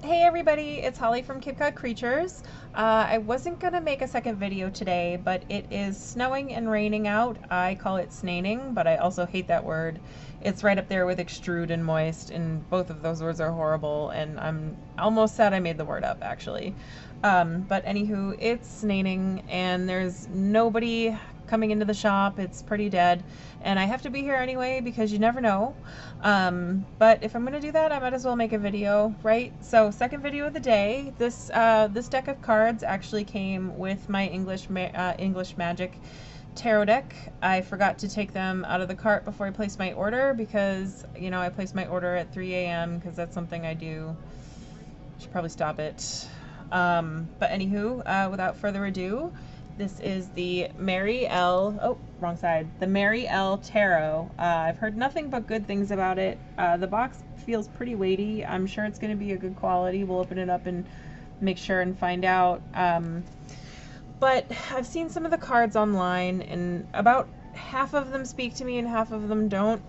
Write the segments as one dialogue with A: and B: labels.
A: Hey everybody, it's Holly from Cape Cod Creatures. I wasn't gonna make a second video today, but it is snowing and raining out. I call it snaining, but I also hate that word. It's right up there with extrude and moist, and both of those words are horrible, and I'm almost sad I made the word up, actually. But anywho, it's snaining, and there's nobody coming into the shop. It's pretty dead, and I have to be here anyway because you never know. But if I'm gonna do that, I might as well make a video, right? So second video of the day. This deck of cards actually came with my English Magic tarot deck. I forgot to take them out of the cart before I placed my order because, you know, I placed my order at 3 a.m. because that's something I do. Should probably stop it. But anywho, without further ado, this is the Mary L. Oh, wrong side. The Mary L. Tarot. I've heard nothing but good things about it. The box feels pretty weighty. I'm sure it's going to be a good quality. We'll open it up and make sure and find out. But I've seen some of the cards online, and about half of them speak to me and half of them don't.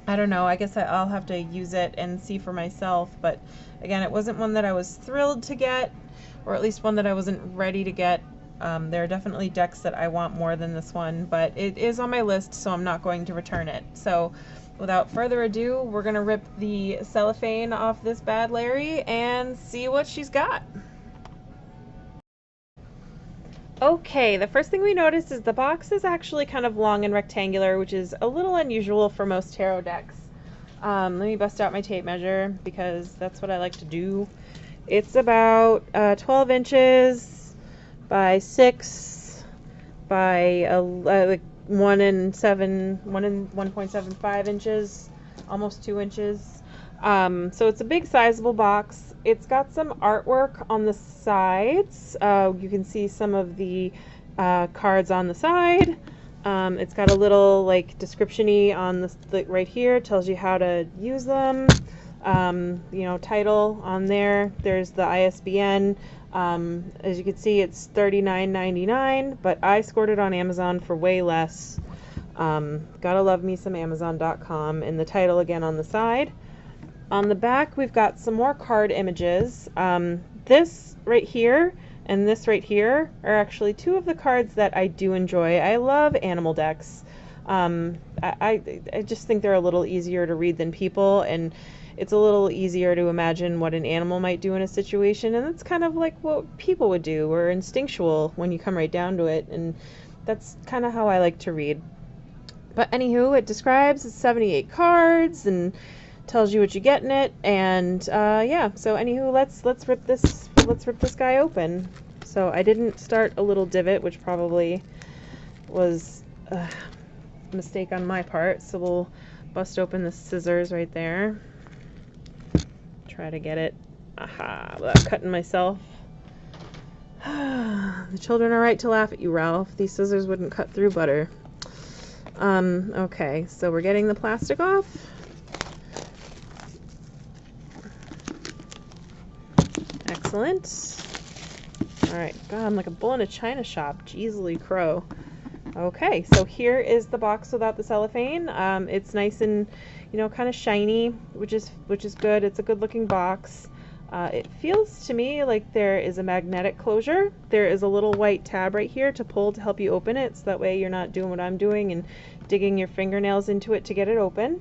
A: I don't know. I guess I'll have to use it and see for myself. But again, it wasn't one that I was thrilled to get, or at least one that I wasn't ready to get. There are definitely decks that I want more than this one, but it is on my list, so I'm not going to return it. So without further ado, we're going to rip the cellophane off this bad Larry and see what she's got. Okay, the first thing we noticed is the box is actually kind of long and rectangular, which is a little unusual for most tarot decks. Let me bust out my tape measure because that's what I like to do. It's about 12 inches by 6 by like 1.75 inches, almost 2 inches. So it's a big sizable box. It's got some artwork on the sides. You can see some of the cards on the side. It's got a little like description-y on the right here. It tells you how to use them. You know, title on there. There's the ISBN. As you can see, it's $39.99, but I scored it on Amazon for way less. Gotta love me some Amazon.com, and the title again on the side. On the back, we've got some more card images. This right here and this right here are actually two of the cards that I do enjoy. I love animal decks. I just think they're a little easier to read than people, and it's a little easier to imagine what an animal might do in a situation, and it's kind of like what people would do, or instinctual when you come right down to it, and that's kind of how I like to read. But anywho, it describes 78 cards and tells you what you get in it, and yeah. So anywho, let's rip this guy open. So I didn't start a little divot, which probably was a mistake on my part. So we'll bust open the scissors right there. Try to get it, without cutting myself. The children are right to laugh at you, Ralph. These scissors wouldn't cut through butter. Okay, so we're getting the plastic off. Excellent. Alright, God, I'm like a bull in a china shop. Jeezly crow. Okay, so here is the box without the cellophane. It's nice and, you know, kind of shiny, which is good. It's a good looking box. It feels to me like there is a magnetic closure. There is a little white tab right here to pull to help you open it, so that way you're not doing what I'm doing and digging your fingernails into it to get it open.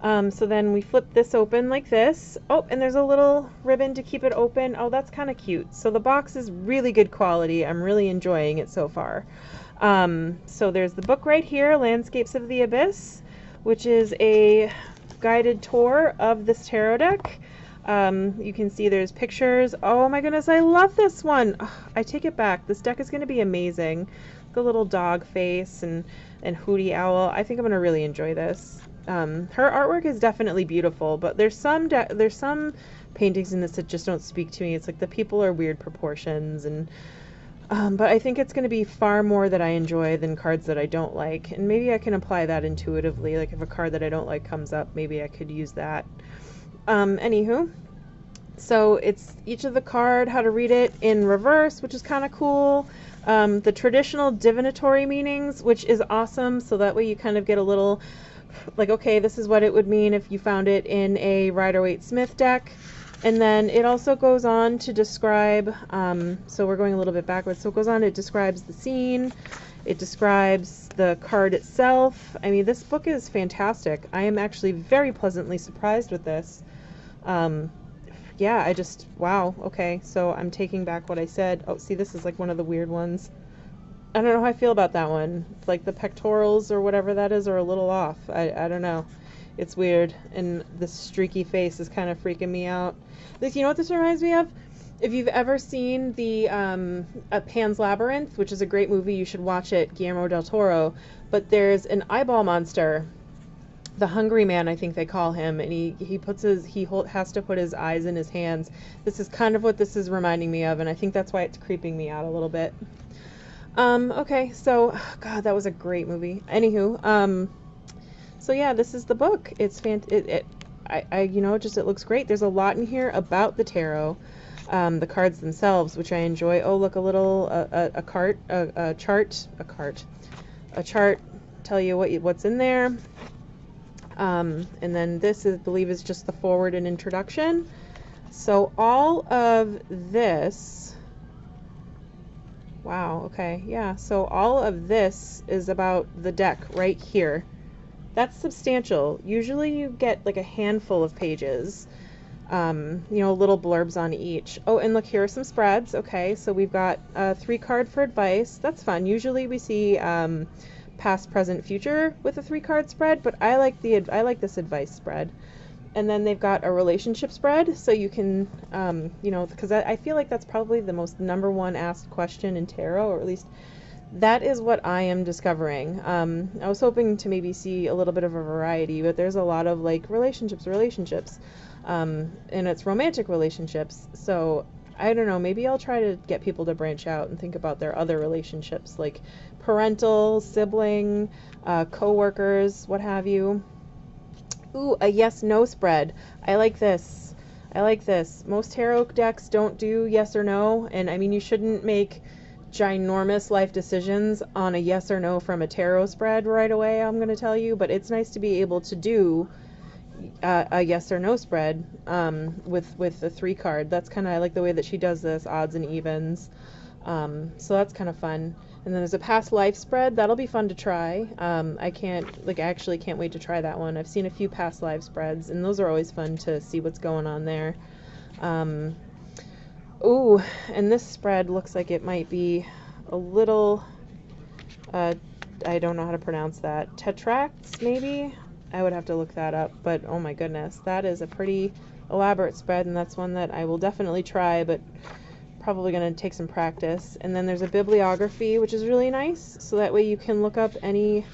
A: So then we flip this open like this. Oh, and there's a little ribbon to keep it open. Oh, that's kind of cute. So the box is really good quality. I'm really enjoying it so far. So there's the book right here, Landscapes of the Abyss, which is a guided tour of this tarot deck. You can see there's pictures. Oh my goodness, I love this one. Oh, I take it back. This deck is going to be amazing. The little dog face and hooty owl. I think I'm going to really enjoy this. Her artwork is definitely beautiful, but there's some paintings in this that just don't speak to me. It's like the people are weird proportions, and but I think it's going to be far more that I enjoy than cards that I don't like, and maybe I can apply that intuitively. Like if a card that I don't like comes up, maybe I could use that. Anywho, so it's each of the card, how to read it in reverse, which is kind of cool. The traditional divinatory meanings, which is awesome, so that way you kind of get a little like, okay, this is what it would mean if you found it in a Rider-Waite-Smith deck. And then it also goes on to describe, so we're going a little bit backwards, so it goes on, it describes the scene, it describes the card itself. I mean, this book is fantastic. I am actually very pleasantly surprised with this. Yeah, wow, okay, so I'm taking back what I said. Oh, see, this is like one of the weird ones. I don't know how I feel about that one. Like the pectorals or whatever that is are a little off. I don't know. It's weird, and this streaky face is kind of freaking me out. This, you know what this reminds me of? If you've ever seen the Pan's Labyrinth, which is a great movie, you should watch it, Guillermo del Toro. But there's an eyeball monster, the Hungry Man, I think they call him, and he has to put his eyes in his hands. This is kind of what this is reminding me of, and I think that's why it's creeping me out a little bit. Okay, so God, that was a great movie. Anywho, so yeah, this is the book. It's you know, just it looks great. There's a lot in here about the tarot, the cards themselves, which I enjoy. Oh, look, a little a chart tell you what's in there. And then this is, I believe, is just the forward and introduction. So all of this, wow, okay, yeah. So all of this is about the deck right here. That's substantial. Usually you get like a handful of pages, you know, little blurbs on each. Oh, and look, here are some spreads. Okay, so we've got 3 card for advice. That's fun. Usually we see past, present, future with a 3-card spread, but I like this advice spread. And then they've got a relationship spread, so you can, you know, because I feel like that's probably the most #1 asked question in tarot, or at least that is what I am discovering. I was hoping to maybe see a little bit of a variety, but there's a lot of like relationships, and it's romantic relationships. So I don't know, maybe I'll try to get people to branch out and think about their other relationships, like parental, sibling, co-workers, what have you. Ooh, a yes-no spread. I like this. Most tarot decks don't do yes or no, and I mean, you shouldn't make ginormous life decisions on a yes or no from a tarot spread right away, I'm going to tell you, but it's nice to be able to do a yes or no spread with the 3 card. That's kind of, I like the way that she does this, odds and evens. So that's kind of fun. And then there's a past life spread. That'll be fun to try. I actually can't wait to try that one. I've seen a few past life spreads, and those are always fun to see what's going on there. Ooh, and this spread looks like it might be a little, I don't know how to pronounce that. Tetrax, maybe? I would have to look that up, but oh my goodness, that is a pretty elaborate spread, and that's one that I will definitely try, but probably going to take some practice. And then there's a bibliography, which is really nice, so that way you can look up any,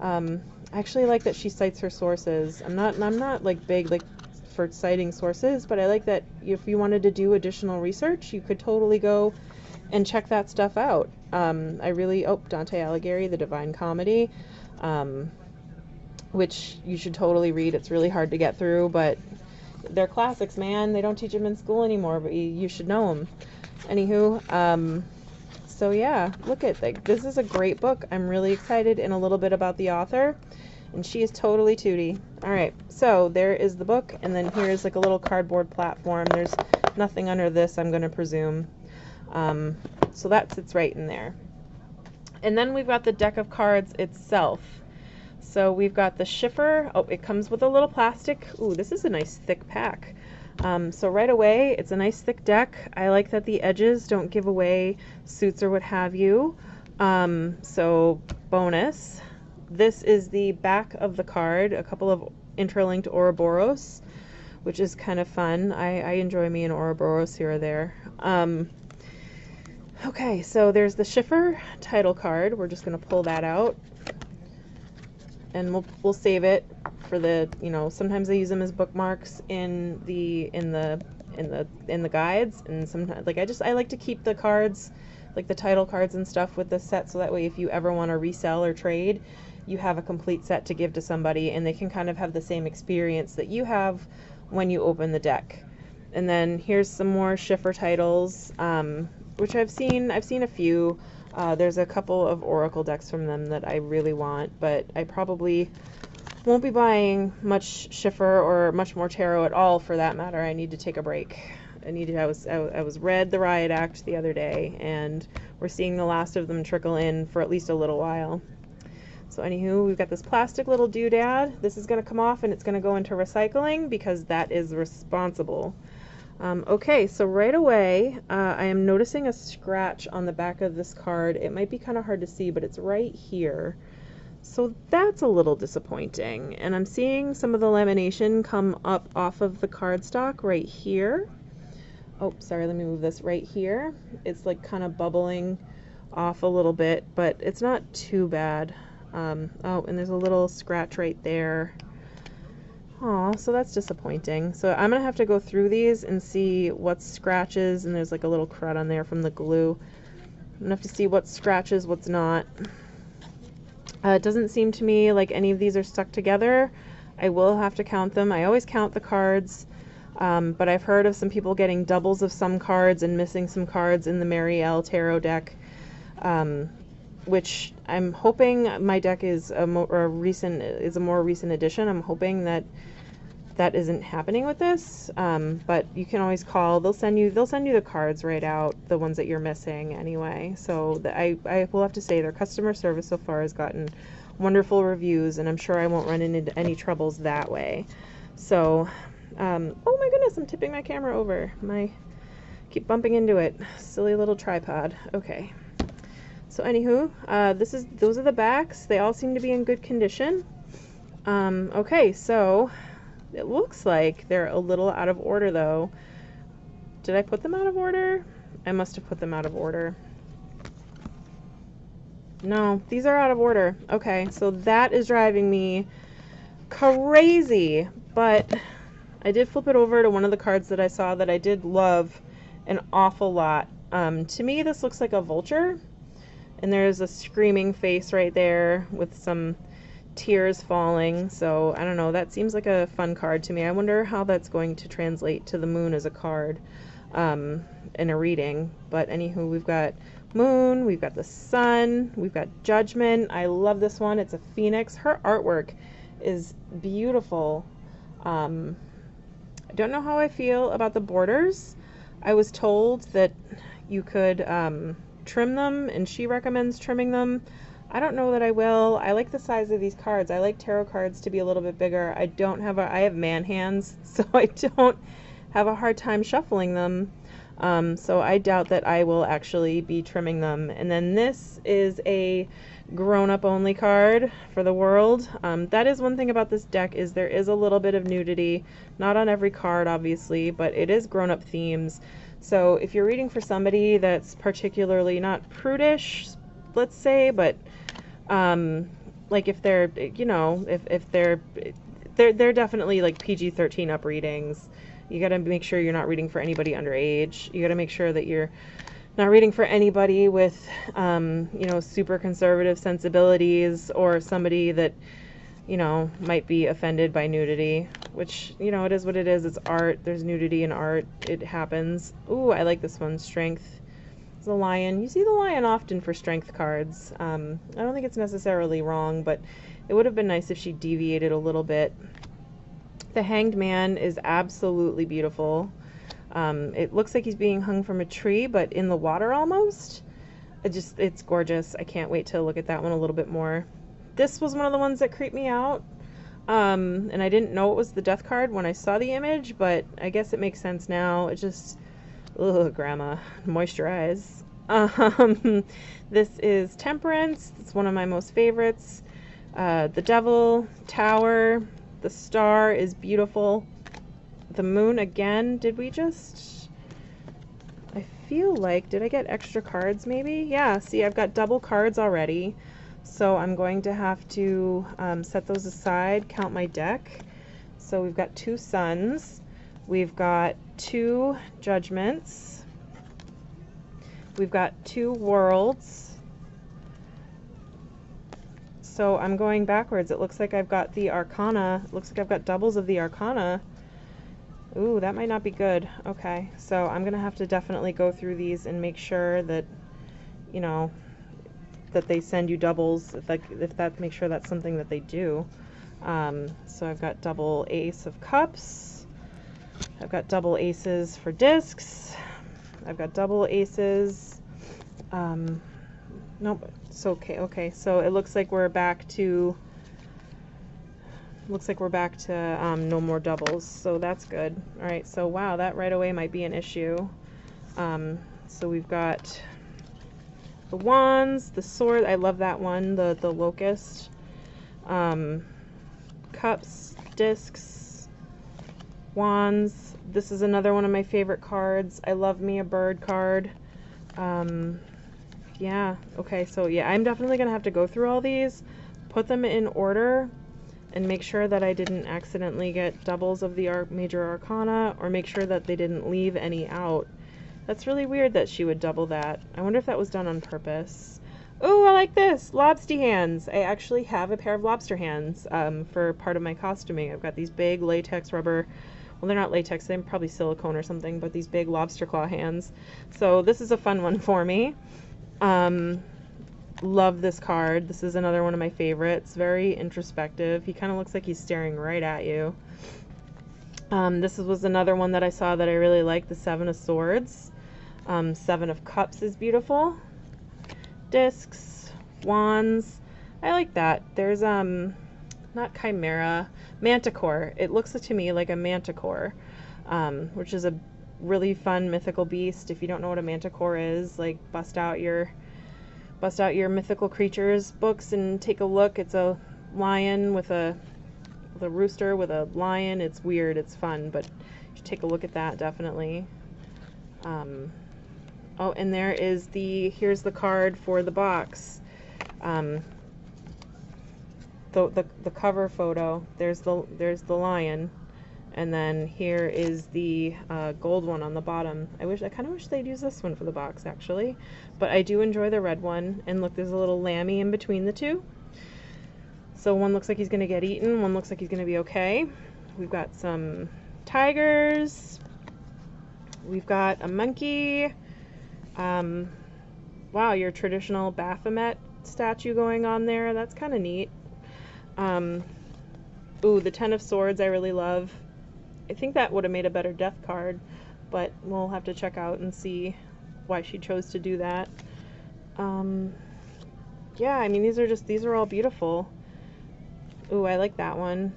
A: I actually like that she cites her sources. I'm not like big like for citing sources, but I like that if you wanted to do additional research, you could totally go and check that stuff out. Dante Alighieri, The Divine Comedy, which you should totally read. It's really hard to get through, but they're classics, man. They don't teach them in school anymore, but you should know them. Anywho, so yeah, look at, like, this is a great book. I'm really excited, and a little bit about the author, and she is totally tooty. Alright, so there is the book, and then here's like a little cardboard platform. There's nothing under this, I'm going to presume. So that sits right in there. And then we've got the deck of cards itself. So we've got the shiffer. Oh, it comes with a little plastic. Ooh, this is a nice thick pack. So right away, it's a nice thick deck. I like that the edges don't give away suits or what have you. So bonus. This is the back of the card, a couple of interlinked Ouroboros, which is kind of fun. I enjoy me an Ouroboros here or there. Okay, so there's the shiffer title card. We're just going to pull that out, and we'll save it for the, you know, sometimes I use them as bookmarks in the guides, and sometimes I like to keep the cards, like the title cards and stuff, with the set, so that way if you ever want to resell or trade, you have a complete set to give to somebody, and they can kind of have the same experience that you have when you open the deck. And then here's some more shiffer titles, which I've seen a few. There's a couple of Oracle decks from them that I really want, but I probably won't be buying much Schiffer or much more tarot at all for that matter. I need to take a break. I was read the Riot Act the other day, and we're seeing the last of them trickle in for at least a little while. So anywho, we've got this plastic little doodad. This is going to come off and it's going to go into recycling because that is responsible. Okay, so right away, I am noticing a scratch on the back of this card. It might be kind of hard to see, but it's right here. So that's a little disappointing. And I'm seeing some of the lamination come up off of the cardstock right here. Oh, sorry, let me move this right here. It's like kind of bubbling off a little bit, but it's not too bad. Oh, and there's a little scratch right there. Oh, so that's disappointing. So I'm gonna have to go through these and see what scratches, and there's like a little crud on there from the glue. I'm gonna have to see what scratches, what's not. It doesn't seem to me like any of these are stuck together. I will have to count them. I always count the cards, but I've heard of some people getting doubles of some cards and missing some cards in the Mary L. Tarot deck, which I'm hoping my deck is a more recent edition. I'm hoping that that isn't happening with this, but you can always call. They'll send you the cards right out, the ones that you're missing anyway. So I will have to say their customer service so far has gotten wonderful reviews, and I'm sure I won't run into any troubles that way. So oh my goodness, I'm tipping my camera over. Keep bumping into it. Silly little tripod. Okay. So anywho, those are the backs. They all seem to be in good condition. Okay, so it looks like they're a little out of order though. Did I put them out of order? I must have put them out of order. No, these are out of order. Okay, so that is driving me crazy, but I did flip it over to one of the cards that I saw that I did love an awful lot. To me, this looks like a vulture. And there's a screaming face right there with some tears falling. So I don't know, that seems like a fun card to me. I wonder how that's going to translate to the moon as a card in a reading. But anywho, we've got moon, we've got the sun, we've got judgment. I love this one. It's a phoenix. Her artwork is beautiful. I don't know how I feel about the borders. I was told that you could trim them, and she recommends trimming them. I don't know that I will. I like the size of these cards. I like tarot cards to be a little bit bigger. I have man hands, so I don't have a hard time shuffling them. So I doubt that I will actually be trimming them. And then this is a grown-up only card for the world. That is one thing about this deck, is there is a little bit of nudity. Not on every card, obviously, but it is grown-up themes. So if you're reading for somebody that's particularly not prudish, let's say, but like if they're, you know, if they're definitely like PG-13 up readings. You got to make sure you're not reading for anybody underage. You got to make sure that you're not reading for anybody with, you know, super conservative sensibilities, or somebody that, you know, might be offended by nudity, which, you know, it is what it is. It's art. There's nudity in art. It happens. Ooh, I like this one. Strength. It's a lion. You see the lion often for strength cards. I don't think it's necessarily wrong, but it would have been nice if she deviated a little bit. The Hanged Man is absolutely beautiful. It looks like he's being hung from a tree, but in the water almost. It's gorgeous. I can't wait to look at that one a little bit more. This was one of the ones that creeped me out. And I didn't know it was the death card when I saw the image, but I guess it makes sense now. It just, ugh, grandma, moisturize. This is Temperance. It's one of my most favorites. The Devil, Tower, the Star is beautiful. The Moon again. I feel like, did I get extra cards maybe? Yeah, see, I've got double cards already. So I'm going to have to set those aside, count my deck. So we've got 2 suns, we've got 2 judgments, we've got 2 worlds. So I'm going backwards. It looks like I've got the Arcana. It looks like I've got doubles of the Arcana. Ooh, that might not be good. Okay, so I'm gonna have to definitely go through these and make sure that, you know, that they send you doubles, make sure that's something that they do. So I've got double ace of cups. I've got double aces for discs. I've got double aces. Nope. It's okay. Okay. So it looks like we're back to. No more doubles. So that's good. All right. So wow, that right away might be an issue. So we've got the wands, the sword. I love that one. The locust. Cups, discs, wands. This is another one of my favorite cards. I love me a bird card. Yeah, okay, so yeah, I'm definitely gonna have to go through all these, put them in order, and make sure that I didn't accidentally get doubles of the major arcana, or make sure that they didn't leave any out. That's really weird that she would double that. I wonder if that was done on purpose. Oh, I like this! Lobster hands! I actually have a pair of lobster hands for part of my costuming. I've got these big latex rubber, well, they're not latex, they're probably silicone or something, but these big lobster claw hands. So this is a fun one for me. Love this card. This is another one of my favorites. Very introspective. He kind of looks like he's staring right at you. This was another one that I saw that I really liked, the Seven of Swords. Seven of Cups is beautiful. Discs, wands. I like that. There's not chimera, manticore. It looks to me like a manticore, which is a really fun mythical beast. If you don't know what a manticore is, like bust out your mythical creatures books and take a look. It's a lion with a rooster with a lion. It's weird. It's fun, but you should take a look at that definitely. Oh, and there is here's the card for the box. The cover photo. There's the lion, and then here is the gold one on the bottom. I kind of wish they'd use this one for the box actually, but I do enjoy the red one. And look, there's a little lammy in between the two. So one looks like he's gonna get eaten. One looks like he's gonna be okay. We've got some tigers. We've got a monkey. Wow, your traditional Baphomet statue going on there. That's kind of neat. Ooh, the Ten of Swords I really love. I think that would have made a better death card, but we'll have to check out and see why she chose to do that. Yeah, I mean, these are all beautiful. Ooh, I like that one.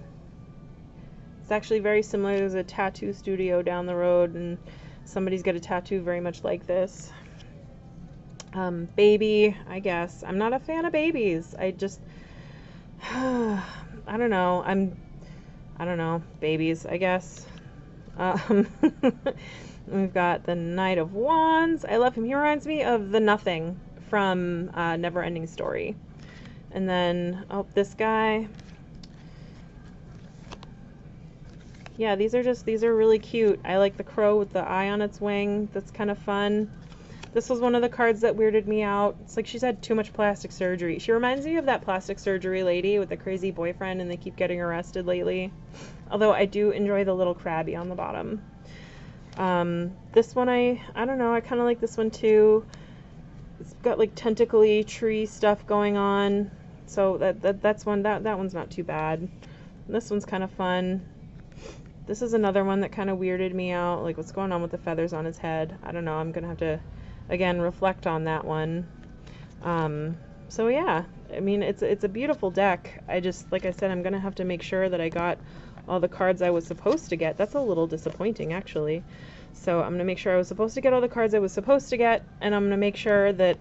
A: It's actually very similar. There's a tattoo studio down the road, and somebody's got a tattoo very much like this. Baby, I guess. I'm not a fan of babies. I just, I don't know. I don't know. Babies, I guess. We've got the Knight of Wands. I love him. He reminds me of the Nothing from Neverending Story. And then, oh, this guy. Yeah, these are really cute. I like the crow with the eye on its wing. That's kind of fun. This was one of the cards that weirded me out. It's like she's had too much plastic surgery. She reminds me of that plastic surgery lady with the crazy boyfriend, and they keep getting arrested lately. Although I do enjoy the little crabby on the bottom. This one I don't know. I kind of like this one too. It's got like tentacly tree stuff going on. So that one's not too bad. And this one's kind of fun. This is another one that kind of weirded me out. Like, what's going on with the feathers on his head? I don't know. I'm gonna have to, again, reflect on that one. So yeah, I mean, it's a beautiful deck. I just, like I said, I'm gonna have to make sure that I got all the cards I was supposed to get. That's a little disappointing, actually. So I'm gonna make sure I was supposed to get all the cards I was supposed to get, and I'm gonna make sure that,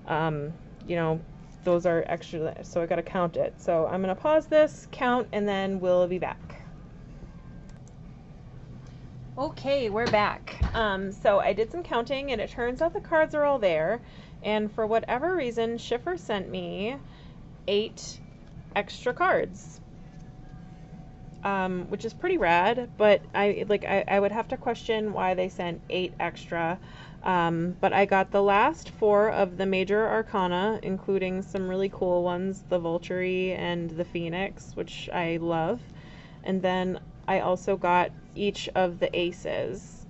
A: you know, those are extra. So I gotta count it. So I'm gonna pause this, count, and then we'll be back. Okay, we're back. So I did some counting, and it turns out the cards are all there. And for whatever reason, Schiffer sent me 8 extra cards, which is pretty rad. But I would have to question why they sent 8 extra. But I got the last 4 of the major arcana, including some really cool ones, the Vulture and the Phoenix, which I love. And then I also got each of the aces,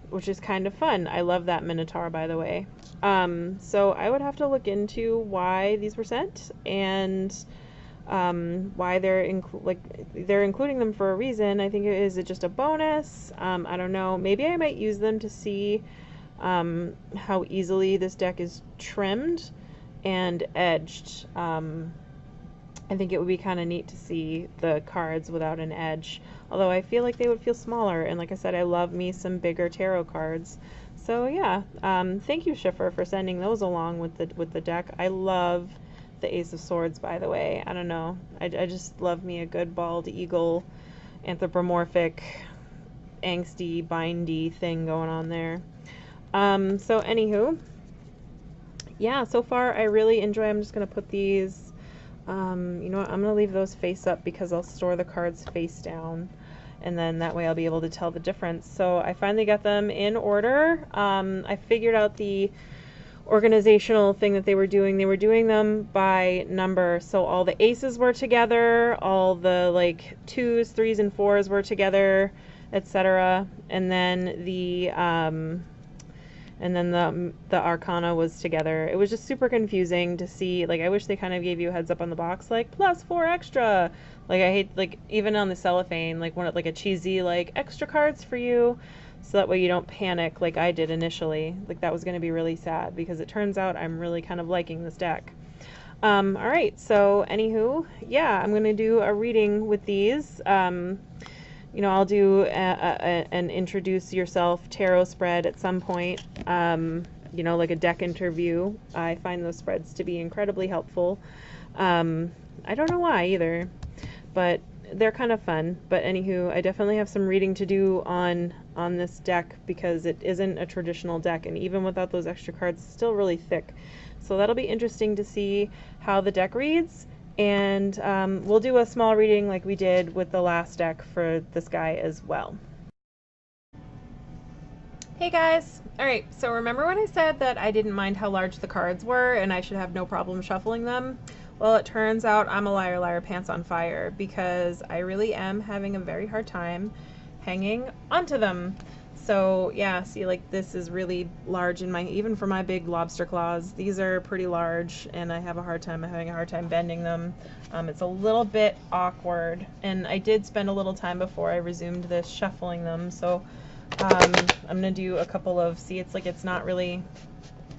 A: which is kind of fun. I love that Minotaur, by the way. So I would have to look into why these were sent, and why they're including them for a reason. I think is it just a bonus? I don't know. Maybe I might use them to see how easily this deck is trimmed and edged. I think it would be kind of neat to see the cards without an edge, although I feel like they would feel smaller, and like I said, I love me some bigger tarot cards. So yeah, thank you, Schiffer, for sending those along with the deck. I love the Ace of Swords, by the way. I don't know, I just love me a good bald eagle, anthropomorphic, angsty, bindy thing going on there. So anywho, yeah, so far I really enjoy. I'm just gonna put these, you know what, I'm gonna leave those face up because I'll store the cards face down, and then that way I'll be able to tell the difference. So I finally got them in order. I figured out the organizational thing that they were doing. They were doing them by number, so all the aces were together, all the like 2s, 3s, and 4s were together, etc. And then the arcana was together. It was just super confusing to see. Like, I wish they kind of gave you a heads up on the box, like +4 extra. Like, I hate, like, even on the cellophane, like one like a cheesy like extra cards for you, so that way you don't panic like I did initially. Like, that was going to be really sad because it turns out I'm really kind of liking this deck. All right, so anywho, yeah, I'm going to do a reading with these. You know, I'll do an introduce yourself tarot spread at some point, you know, like a deck interview. I find those spreads to be incredibly helpful. I don't know why either, but they're kind of fun. But anywho, I definitely have some reading to do on this deck because it isn't a traditional deck, and even without those extra cards, it's still really thick. So that'll be interesting to see how the deck reads. And we'll do a small reading like we did with the last deck for this guy as well. Hey guys! Alright, so remember when I said that I didn't mind how large the cards were and I should have no problem shuffling them? Well, it turns out I'm a liar, liar, pants on fire, because I really am having a very hard time hanging onto them. So yeah, see, like this is really large in my, even for my big lobster claws, these are pretty large and I have a hard time, I'm having a hard time bending them. It's a little bit awkward, and I did spend a little time before I resumed this shuffling them. So I'm gonna do a couple of, see, it's like, it's not really,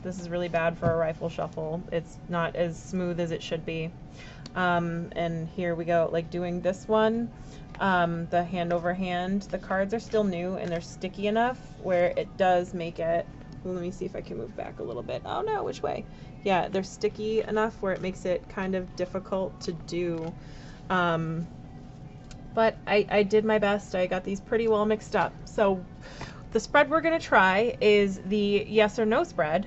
A: this is really bad for a rifle shuffle. It's not as smooth as it should be. And here we go, like doing this one. The hand over hand, the cards are still new and they're sticky enough where it does make it, well, let me see if I can move back a little bit. Oh no, which way? Yeah, they're sticky enough where it makes it kind of difficult to do. But I did my best. I got these pretty well mixed up. So the spread we're going to try is the yes or no spread.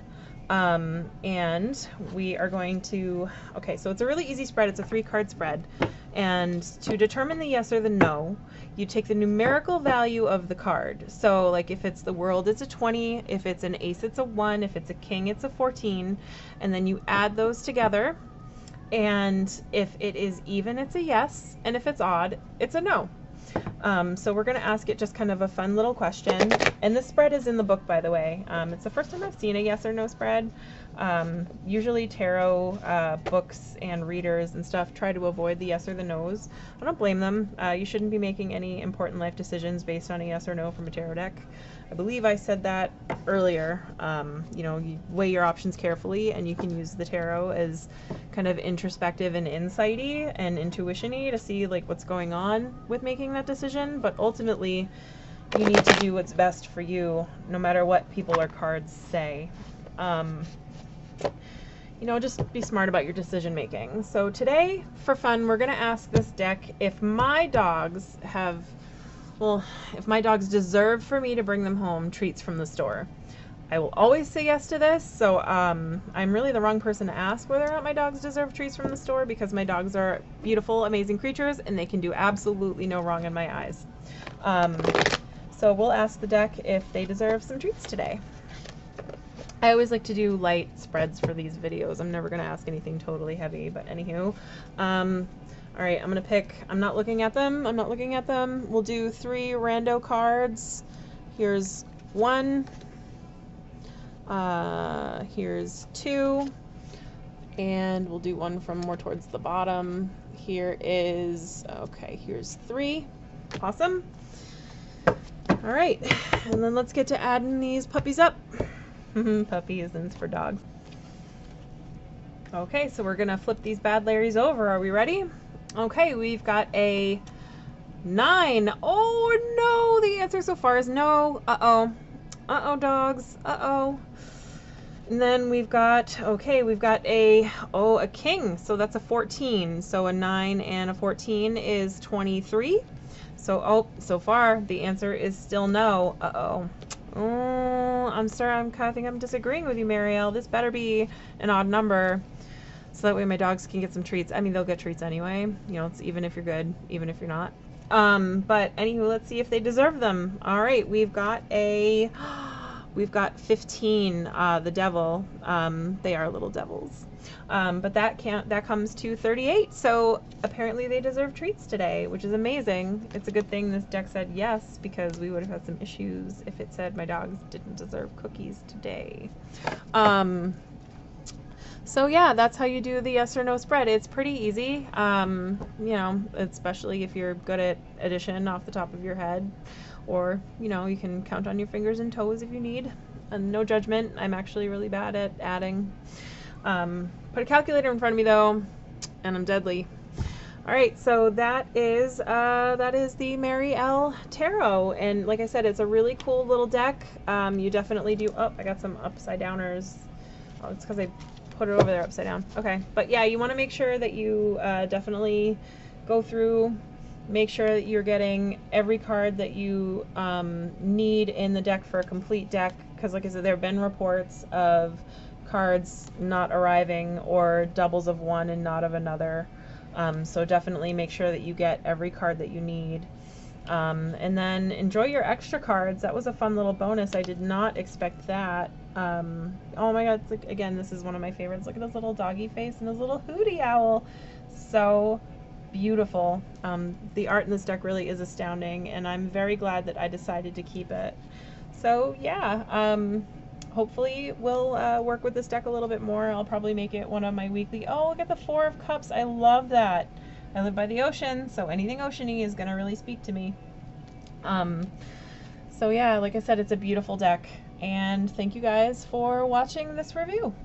A: And we are going to, okay, so it's a really easy spread. It's a 3-card spread. And to determine the yes or the no, you take the numerical value of the card. So like if it's the world, it's a 20. If it's an ace, it's a 1. If it's a king, it's a 14. And then you add those together. And if it is even, it's a yes. And if it's odd, it's a no. So we're going to ask it just kind of a fun little question. And this spread is in the book, by the way. It's the first time I've seen a yes or no spread. Usually tarot books and readers and stuff try to avoid the yes or the no's. I don't blame them. You shouldn't be making any important life decisions based on a yes or no from a tarot deck. I believe I said that earlier. You know, you weigh your options carefully, and you can use the tarot as kind of introspective and insighty and intuition-y to see like what's going on with making that decision. But ultimately, you need to do what's best for you, no matter what people or cards say. You know, just be smart about your decision making. So today, for fun, we're going to ask this deck if my dogs have, well, if my dogs deserve for me to bring them home treats from the store. I will always say yes to this, so I'm really the wrong person to ask whether or not my dogs deserve treats from the store, because my dogs are beautiful, amazing creatures, and they can do absolutely no wrong in my eyes. So we'll ask the deck if they deserve some treats today. I always like to do light spreads for these videos. I'm never going to ask anything totally heavy, but anywho. Alright, I'm going to pick, I'm not looking at them. We'll do 3 rando cards. Here's 1. Here's 2. And we'll do one from more towards the bottom. Here is, okay, here's 3. Awesome. All right, and then let's get to adding these puppies up. Puppies and for dogs. Okay, so we're gonna flip these bad Larrys over. Are we ready? Okay, we've got a 9. Oh no, the answer so far is no. Uh-oh. Uh-oh, dogs. Uh-oh. And then we've got, okay, we've got a king. So that's a 14. So a 9 and a 14 is 23. So, so far the answer is still no. Uh-oh. Oh, I'm kind of think I'm disagreeing with you, Marielle. This better be an odd number. So that way my dogs can get some treats. I mean, they'll get treats anyway. You know, it's even if you're good, even if you're not. But anywho, let's see if they deserve them. All right, we've got 15, the devil. They are little devils. But that comes to 38. So apparently they deserve treats today, which is amazing. It's a good thing this deck said yes, because we would have had some issues if it said my dogs didn't deserve cookies today. So yeah, that's how you do the yes or no spread. It's pretty easy, you know, especially if you're good at addition off the top of your head, or, you know, you can count on your fingers and toes if you need. And no judgment, I'm actually really bad at adding. Put a calculator in front of me though, and I'm deadly. All right, so that is the Mary L. Tarot, and like I said, it's a really cool little deck. You definitely do. Oh, I got some upside downers. Oh, it's because I put it over there upside down. Okay, but yeah, you want to make sure that you definitely go through, make sure that you're getting every card that you need in the deck for a complete deck, because like I said, there have been reports of cards not arriving or doubles of one and not of another. So definitely make sure that you get every card that you need. And then enjoy your extra cards. That was a fun little bonus. I did not expect that. Oh my god, it's like, again, this is one of my favorites. Look at his little doggy face and his little hootie owl. So beautiful. The art in this deck really is astounding, and I'm very glad that I decided to keep it. So yeah, hopefully we'll work with this deck a little bit more. I'll probably make it one of my weekly. Oh, look at the 4 of Cups. I love that. I live by the ocean, so anything oceany is going to really speak to me. So yeah, like I said, it's a beautiful deck, and thank you guys for watching this review.